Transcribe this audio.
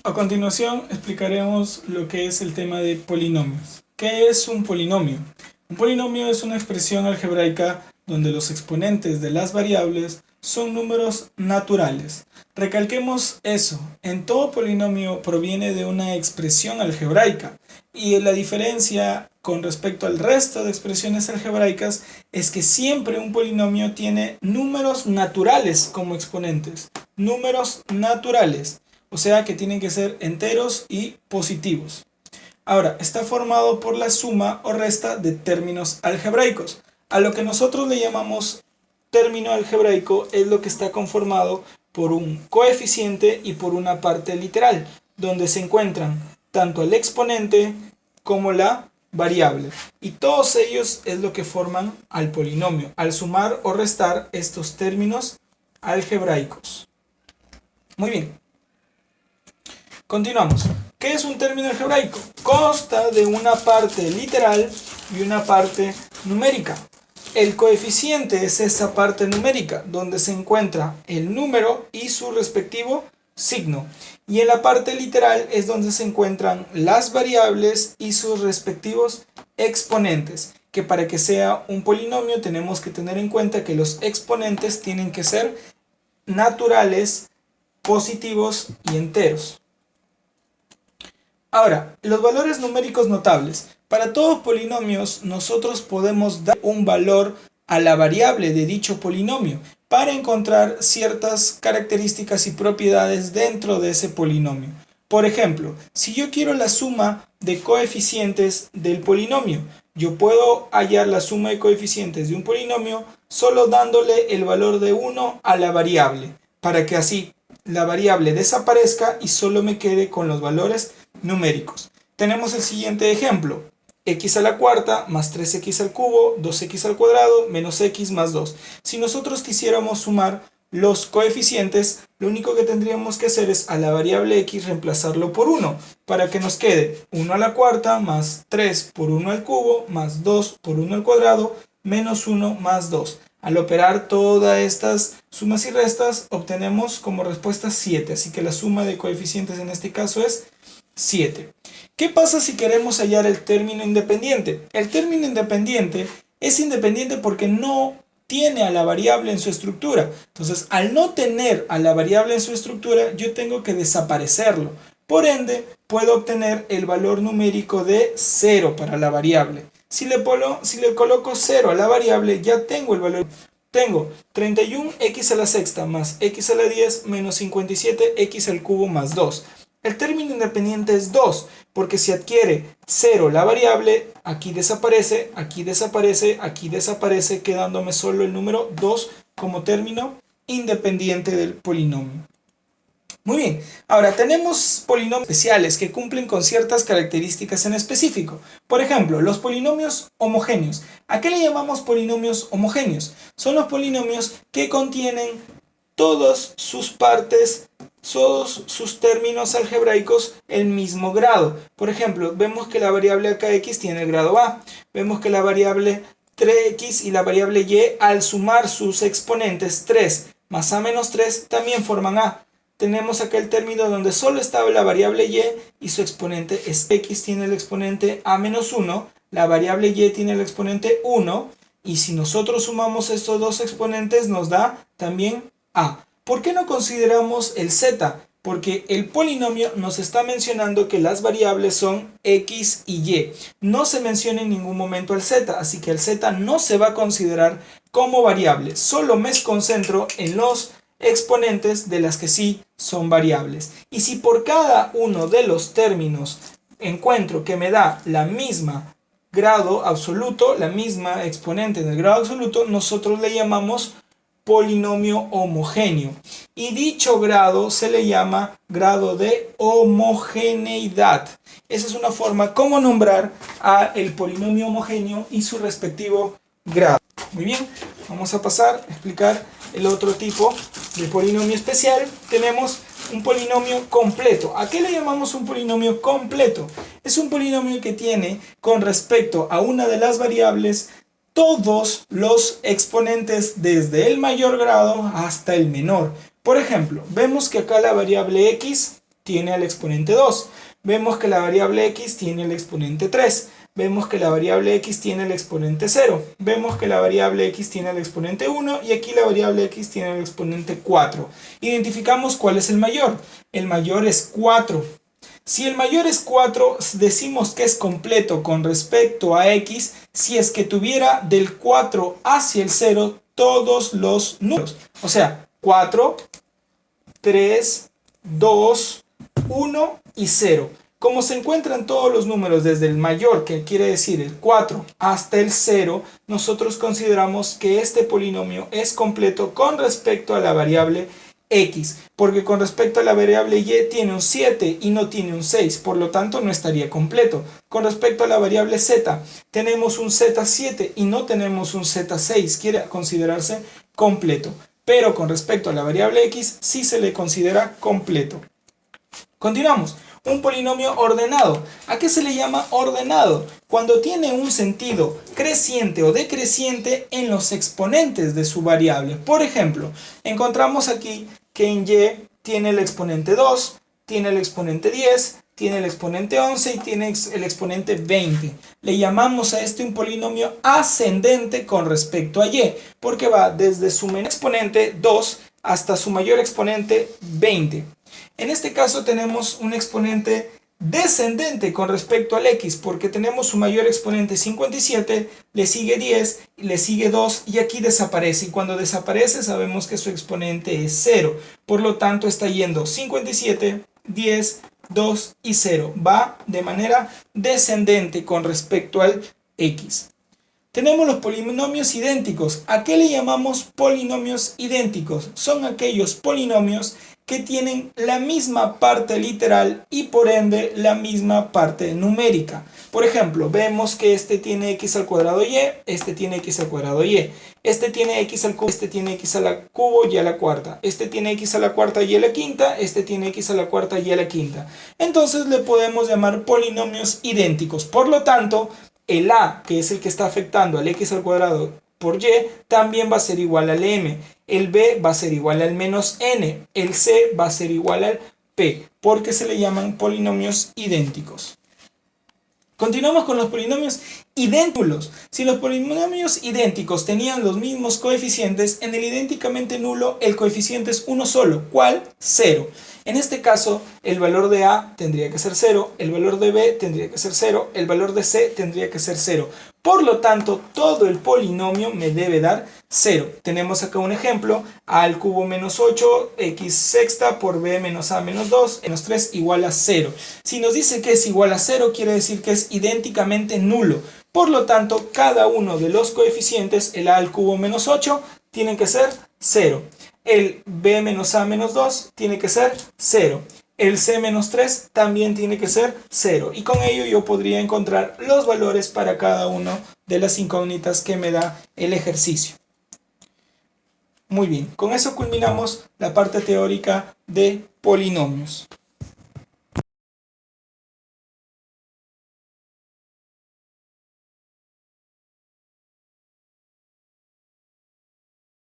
A continuación explicaremos lo que es el tema de polinomios. ¿Qué es un polinomio? Un polinomio es una expresión algebraica donde los exponentes de las variables son números naturales. Recalquemos eso, en todo polinomio proviene de una expresión algebraica y la diferencia con respecto al resto de expresiones algebraicas es que siempre un polinomio tiene números naturales como exponentes. Números naturales. O sea que tienen que ser enteros y positivos. Ahora, está formado por la suma o resta de términos algebraicos. A lo que nosotros le llamamos término algebraico es lo que está conformado por un coeficiente y por una parte literal, donde se encuentran tanto el exponente como la variable. Y todos ellos es lo que forman al polinomio, al sumar o restar estos términos algebraicos. Muy bien. Continuamos. ¿Qué es un término algebraico? Consta de una parte literal y una parte numérica. El coeficiente es esa parte numérica, donde se encuentra el número y su respectivo signo. Y en la parte literal es donde se encuentran las variables y sus respectivos exponentes. Que para que sea un polinomio tenemos que tener en cuenta que los exponentes tienen que ser naturales, positivos y enteros. Ahora, los valores numéricos notables. Para todos polinomios nosotros podemos dar un valor a la variable de dicho polinomio para encontrar ciertas características y propiedades dentro de ese polinomio. Por ejemplo, si yo quiero la suma de coeficientes del polinomio, yo puedo hallar la suma de coeficientes de un polinomio solo dándole el valor de 1 a la variable, para que así la variable desaparezca y solo me quede con los valores numéricos. Tenemos el siguiente ejemplo: x a la cuarta más 3x al cubo, 2x al cuadrado, menos x más 2. Si nosotros quisiéramos sumar los coeficientes, lo único que tendríamos que hacer es a la variable x reemplazarlo por 1, para que nos quede 1 a la cuarta más 3 por 1 al cubo más 2 por 1 al cuadrado menos 1 más 2. Al operar todas estas sumas y restas obtenemos como respuesta 7, así que la suma de coeficientes en este caso es 7. ¿Qué pasa si queremos hallar el término independiente? El término independiente es independiente porque no tiene a la variable en su estructura. Entonces, al no tener a la variable en su estructura, yo tengo que desaparecerlo. Por ende, puedo obtener el valor numérico de 0 para la variable. Si le coloco 0 a la variable, ya tengo el valor. Tengo 31x a la sexta más x a la 10 menos 57x al cubo más 2. El término independiente es 2, porque si adquiere 0 la variable, aquí desaparece, aquí desaparece, aquí desaparece, quedándome solo el número 2 como término independiente del polinomio. Muy bien, ahora tenemos polinomios especiales que cumplen con ciertas características en específico. Por ejemplo, los polinomios homogéneos. ¿A qué le llamamos polinomios homogéneos? Son los polinomios que contienen todas sus partes, todos sus términos algebraicos el mismo grado. Por ejemplo, vemos que la variable acá x tiene el grado A. Vemos que la variable 3x y la variable y al sumar sus exponentes 3 más a menos 3 también forman A. Tenemos acá el término donde solo estaba la variable y su exponente es x, tiene el exponente a menos 1, la variable y tiene el exponente 1, y si nosotros sumamos estos dos exponentes nos da también a. ¿Por qué no consideramos el z? Porque el polinomio nos está mencionando que las variables son x y y. No se menciona en ningún momento el z, así que el z no se va a considerar como variable. Solo me concentro en los exponentes de las que sí son variables. Y si por cada uno de los términos encuentro que me da la misma grado absoluto, la misma exponente del grado absoluto, nosotros le llamamos polinomio homogéneo. Y dicho grado se le llama grado de homogeneidad. Esa es una forma como nombrar al polinomio homogéneo y su respectivo grado. Muy bien, vamos a pasar a explicar el otro tipo de polinomio especial. Tenemos un polinomio completo. ¿A qué le llamamos un polinomio completo? Es un polinomio que tiene con respecto a una de las variables todos los exponentes desde el mayor grado hasta el menor. Por ejemplo, vemos que acá la variable x tiene al exponente 2. Vemos que la variable x tiene el exponente 3. Vemos que la variable x tiene el exponente 0. Vemos que la variable x tiene el exponente 1 y aquí la variable x tiene el exponente 4. Identificamos cuál es el mayor. El mayor es 4. Si el mayor es 4, decimos que es completo con respecto a x si es que tuviera del 4 hacia el 0 todos los números. O sea, 4, 3, 2, 1 y 0. Como se encuentran todos los números desde el mayor, que quiere decir el 4, hasta el 0, nosotros consideramos que este polinomio es completo con respecto a la variable x, porque con respecto a la variable y tiene un 7 y no tiene un 6, por lo tanto no estaría completo. Con respecto a la variable z, tenemos un z7 y no tenemos un z6, quiere considerarse completo, pero con respecto a la variable x sí se le considera completo. Continuamos. Un polinomio ordenado. ¿A qué se le llama ordenado? Cuando tiene un sentido creciente o decreciente en los exponentes de su variable. Por ejemplo, encontramos aquí que en y tiene el exponente 2, tiene el exponente 10, tiene el exponente 11 y tiene el exponente 20. Le llamamos a este un polinomio ascendente con respecto a y, porque va desde su menor exponente 2 hasta su mayor exponente 20. En este caso tenemos un exponente descendente con respecto al x, porque tenemos su mayor exponente 57, le sigue 10, le sigue 2 y aquí desaparece. Y cuando desaparece sabemos que su exponente es 0. Por lo tanto está yendo 57, 10, 2 y 0. Va de manera descendente con respecto al x. Tenemos los polinomios idénticos. ¿A qué le llamamos polinomios idénticos? Son aquellos polinomios que tienen la misma parte literal y por ende la misma parte numérica. Por ejemplo, vemos que este tiene x al cuadrado y, este tiene x al cuadrado y, este tiene x al cubo, este tiene x a la cubo y a la cuarta, este tiene x a la cuarta y a la quinta, este tiene x a la cuarta y a la quinta. Entonces le podemos llamar polinomios idénticos. Por lo tanto, el a, que es el que está afectando al x al cuadrado por y, también va a ser igual al m. El b va a ser igual al menos n. El c va a ser igual al p, porque se le llaman polinomios idénticos. Continuamos con los polinomios idénticos. Si los polinomios idénticos tenían los mismos coeficientes, en el idénticamente nulo el coeficiente es uno solo. ¿Cuál? 0. En este caso, el valor de A tendría que ser 0, el valor de B tendría que ser 0, el valor de C tendría que ser 0. Por lo tanto, todo el polinomio me debe dar 0. Tenemos acá un ejemplo: a al cubo menos 8, x sexta por b menos a menos 2, menos 3 igual a 0. Si nos dice que es igual a 0, quiere decir que es idénticamente nulo. Por lo tanto, cada uno de los coeficientes, el a al cubo menos 8, tienen que ser 0. El b menos a menos 2 tiene que ser 0. El c menos 3 también tiene que ser 0. Y con ello yo podría encontrar los valores para cada una de las incógnitas que me da el ejercicio. Muy bien, con eso culminamos la parte teórica de polinomios.